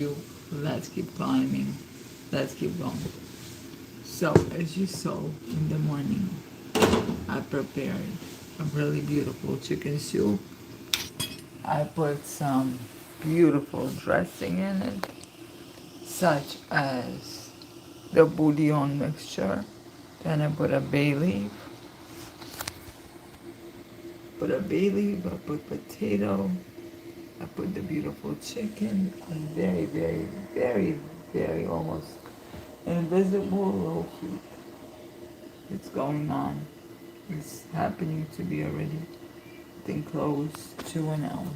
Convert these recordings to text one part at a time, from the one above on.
you. Let's keep climbing. Let's keep going. So, as you saw in the morning, I prepared a really beautiful chicken soup. I put some beautiful dressing in it, such as the bouillon mixture. Then I put a bay leaf, I put potato, I put the beautiful chicken, and very almost invisible low heat. It's going on. It's happening to be already, I think, close to an hour.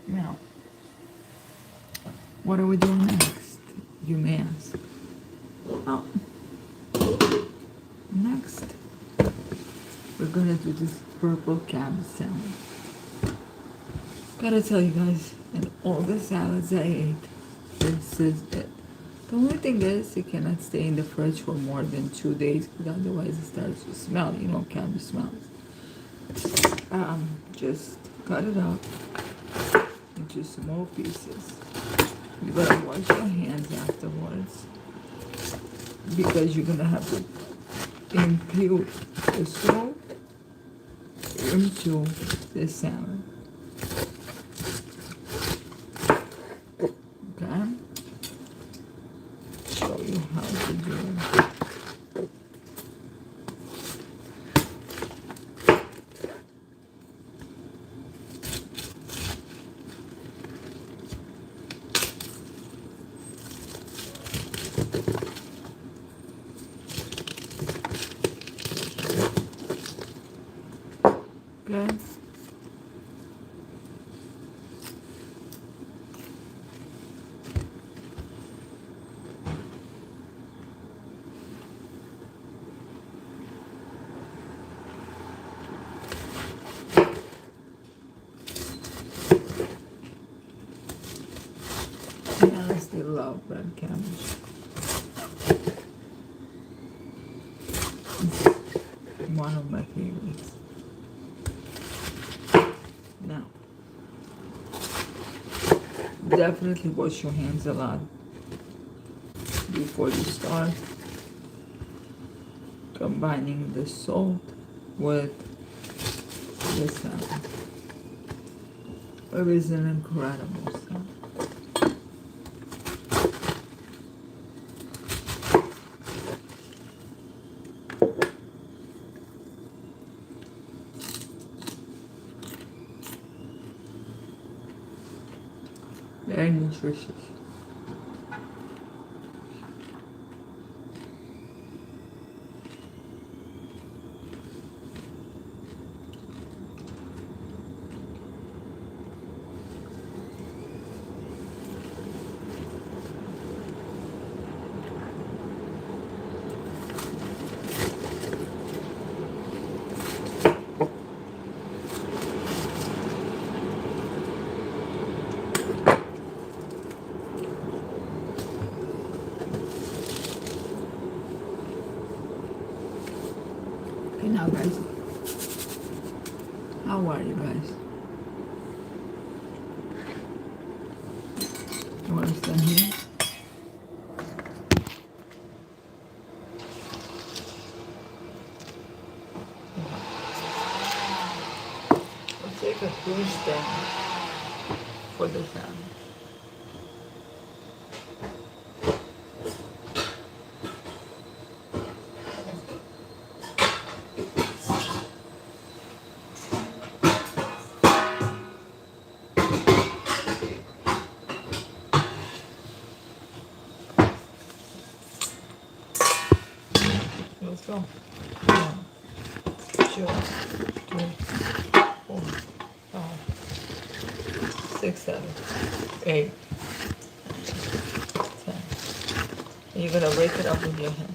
Now, what are we doing next? You may ask. Oh, next, we're gonna do this purple cabbage salad. Gotta tell you guys, in all the salads I ate, this is it. The only thing is, it cannot stay in the fridge for more than 2 days, because otherwise it starts to smell. You know, cabbage smells. Just cut it up into small pieces. You gotta wash your hands afterwards, because you're gonna have to impute the salt into the salad. Okay? Show you how to do it. Okay? I honestly love red cabbage. It's one of my favorites. Now, definitely wash your hands a lot before you start combining the salt with the salad. It is an incredible salad. Very nutritious. Okay, now guys, how are you guys? You want to stand here? We'll take a food stand for the salad. Let's go. 1, 2, 3, 4, 5, 6, 7, 8, 10. And you're gonna rake it up with your hands.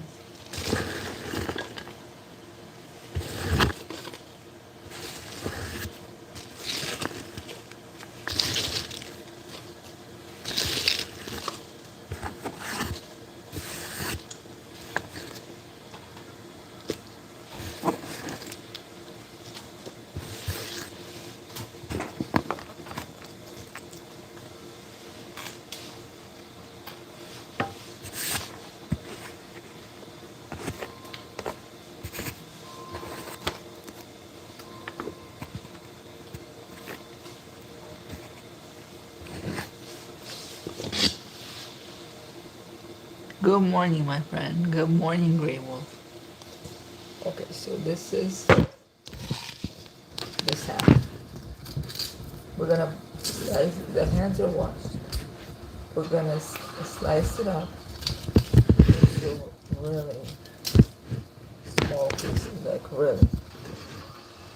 Good morning, my friend. Good morning, Grey Wolf. Okay, so this is the salad. We're gonna slice, the hands are washed. We're gonna slice it up into really small pieces, like really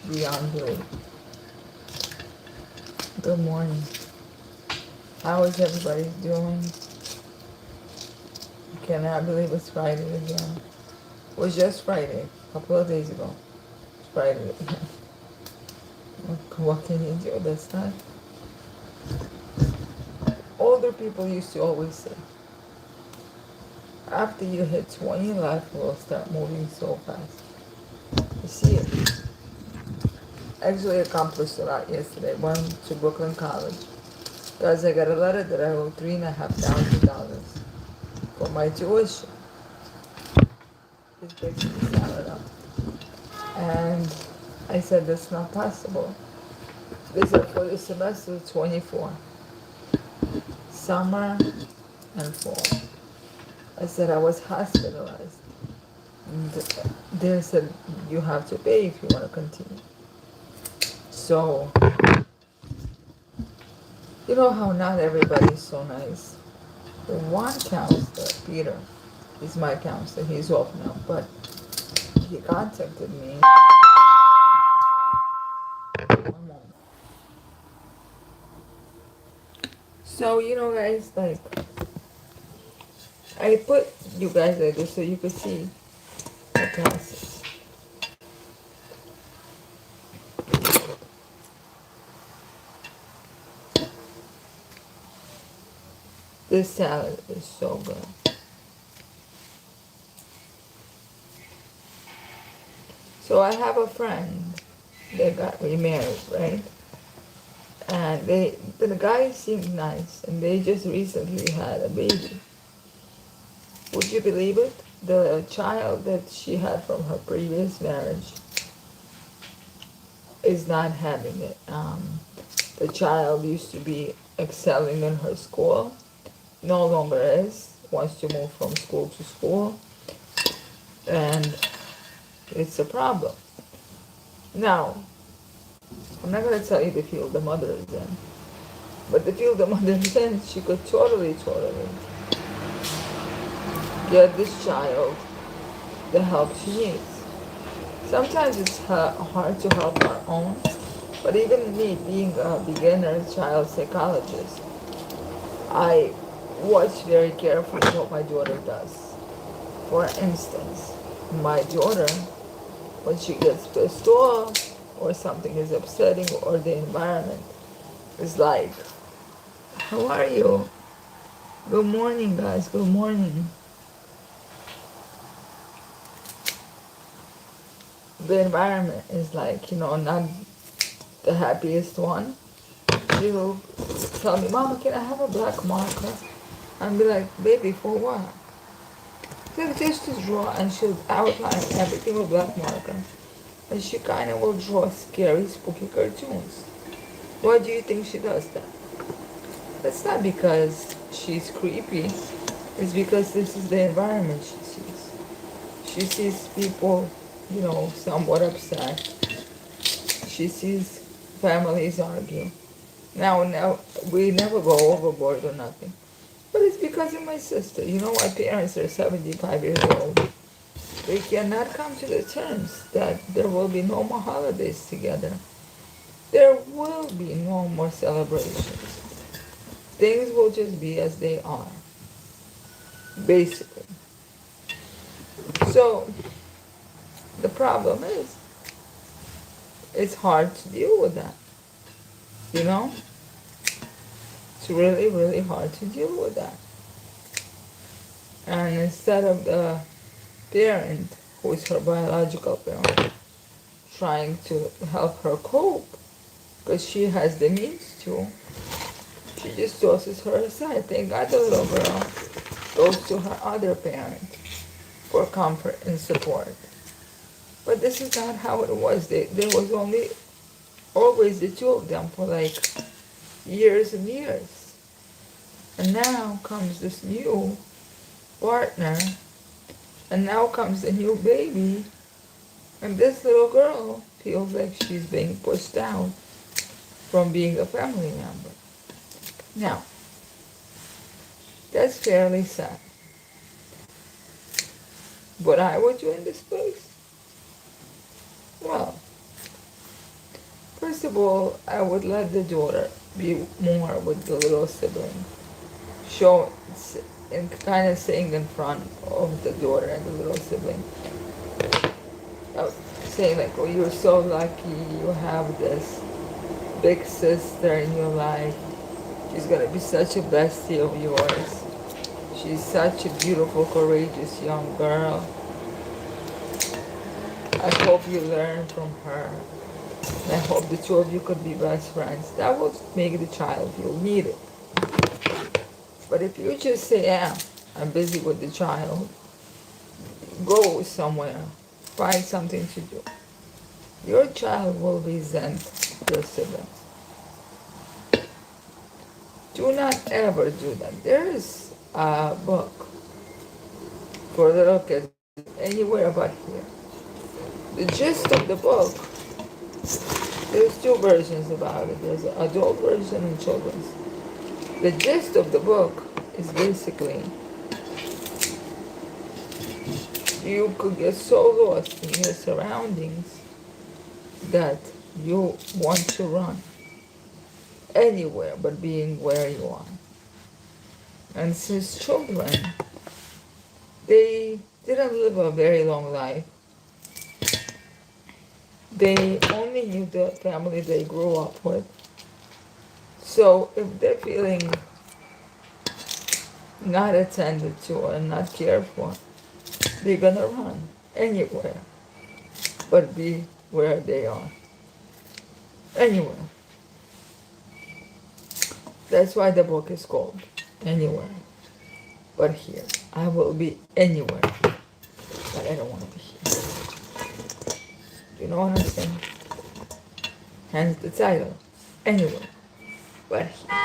beyond belief. Good morning. How is everybody doing? Cannot believe it's Friday again. It was just Friday, a couple of days ago. It's Friday again. What can you do? That's not. Older people used to always say, after you hit 20, life will start moving so fast. You see it. Actually accomplished a lot yesterday. Went to Brooklyn College. Because I got a letter that I owe $3,500 for my tuition. Just basically salad up. And I said, that's not possible. They said for the semester 24. Summer and fall. I said I was hospitalized. And they said, you have to pay if you want to continue. So, you know how not everybody is so nice. The one counselor, Peter, is my counselor. He's off now, but he contacted me. One moment. So, you know, guys, like, I put you guys like this so you could see the process. This salad is so good. So I have a friend that got remarried, right? And the guy seemed nice, and they just recently had a baby. Would you believe it? The child that she had from her previous marriage is not having it. The child used to be excelling in her school, no longer is, wants to move from school to school, and it's a problem. Now, I'm not going to tell you the field the mother is in, but the field the mother is in, she could totally get this child the help she needs. Sometimes it's hard to help our own, but even me being a beginner child psychologist, I watch very carefully what my daughter does. For instance, my daughter, when she gets pissed off or something is upsetting or the environment is like, how are you? Good morning, guys. Good morning. The environment is like, not the happiest one. She'll tell me, Mama, can I have a black marker? I'll be like, baby, for what? So just to draw, and she'll outline everything with black marker. And she kind of will draw scary, spooky cartoons. Why do you think she does that? That's not because she's creepy. It's because this is the environment she sees. She sees people, somewhat upset. She sees families argue. Now, we never go overboard or nothing. But it's because of my sister. My parents are 75 years old. They cannot come to the terms that there will be no more holidays together. There will be no more celebrations. Things will just be as they are, basically. So, the problem is, it's hard to deal with that. It's really, really hard to deal with that. And instead of the parent, who is her biological parent, trying to help her cope, because she has the means to, she just tosses her aside. Thank God the little girl goes to her other parent for comfort and support. But this is not how it was. There was always the two of them for like years and years. And now comes this new partner, and now comes a new baby, and this little girl feels like she's being pushed out from being a family member. Now, that's fairly sad. What I would do in this place? Well, first of all, I would let the daughter be more with the little sibling. Show and kind of saying in front of the daughter and the little sibling. I was saying like, oh, you're so lucky you have this big sister in your life. She's gonna be such a bestie of yours. She's such a beautiful, courageous young girl. I hope you learn from her. And I hope the two of you could be best friends. That will make the child feel needed. But if you just say, yeah, I'm busy with the child, go somewhere, find something to do, your child will resent your siblings. Do not ever do that. There is a book for little kids anywhere but here. The gist of the book, there's two versions about it. There's an adult version and children's. The gist of the book is basically you could get so lost in your surroundings that you want to run anywhere but being where you are. And since children, they didn't live a very long life. They only knew the family they grew up with. So if they're feeling not attended to and not cared for, they're gonna run anywhere but be where they are. Anywhere. That's why the book is called Anywhere But Here. I will be anywhere, but I don't want to be here. You know what I'm saying? Hence the title, Anywhere But Here.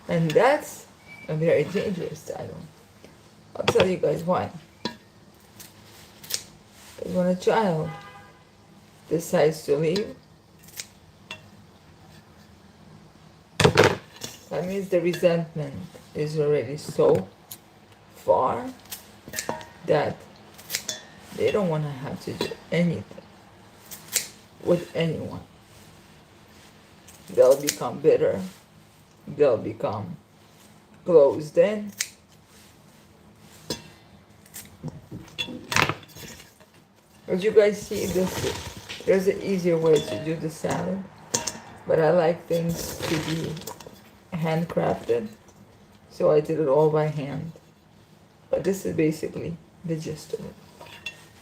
And that's a very dangerous title. I'll tell you guys why. Because when a child decides to leave, that means the resentment is already so far that they don't want to have to do anything with anyone. They'll become bitter. They'll become closed in. As you guys see, there's an easier way to do the salad, but I like things to be handcrafted, so I did it all by hand. But this is basically the gist of it.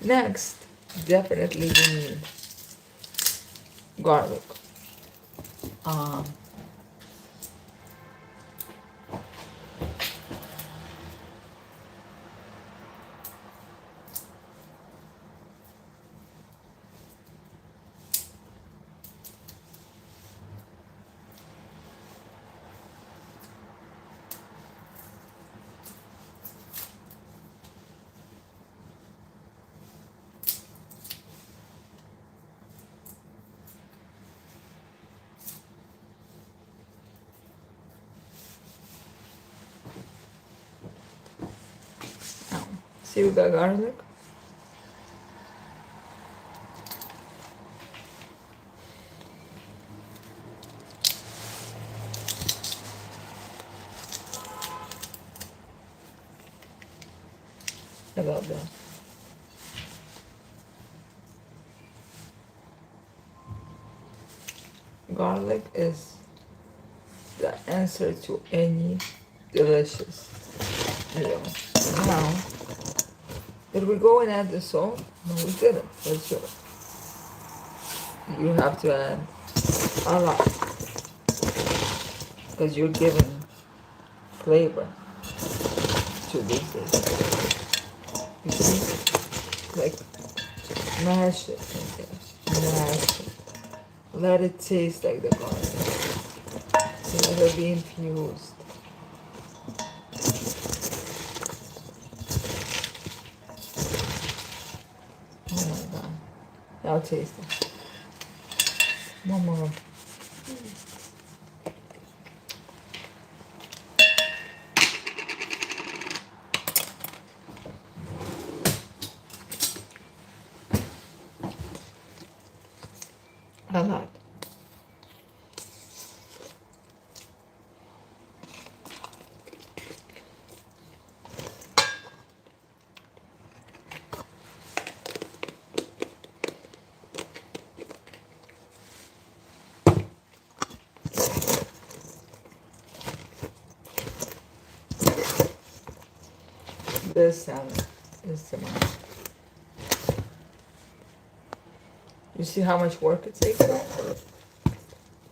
Next, definitely we need garlic. See, we got garlic. I love that. Garlic is the answer to any delicious meal. Now, did we go and add the salt? No, we didn't. For sure. You have to add a lot because you're giving flavor to this dish. You see? Like, mash it in there. Mash it. Let it taste like the garlic. Let it be infused. I'll taste it. One more. A lot. This salad is too much. You see how much work it takes?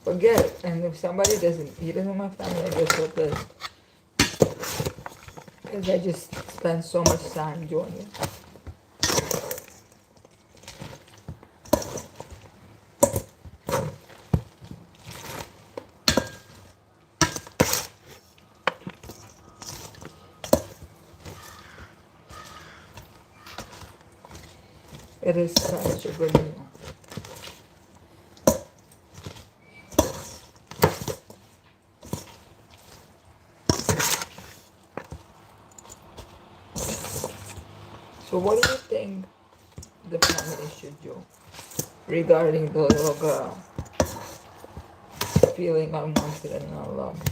Forget it. And if somebody doesn't eat it in my family, I guess what does? Because I just spend so much time doing it. It is such a good meal. So what do you think the family should do regarding the little girl feeling unwanted and not loved?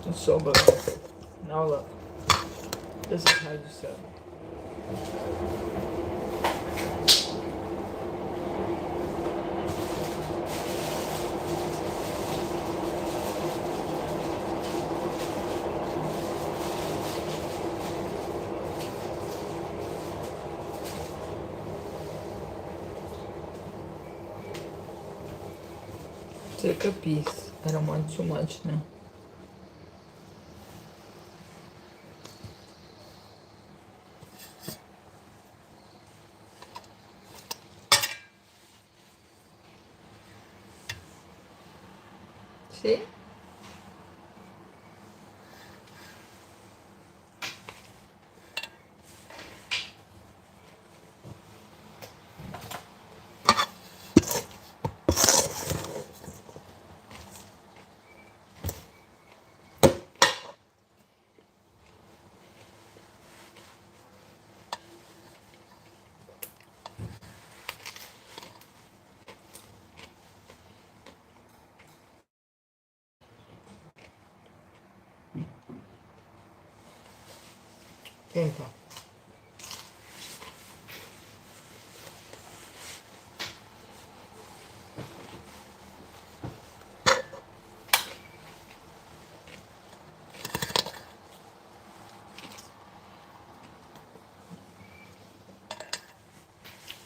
It's so good. Now look, this is how you serve it. Take a piece. I don't want too much now. See? There you go.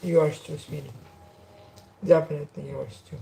Yours too, sweetie. Definitely yours too.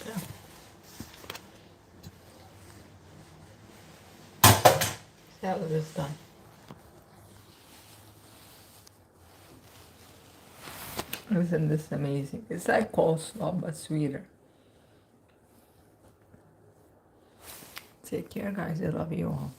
Yeah. Salad is done. Isn't this amazing? It's like coleslaw, but sweeter. Take care, guys. I love you all.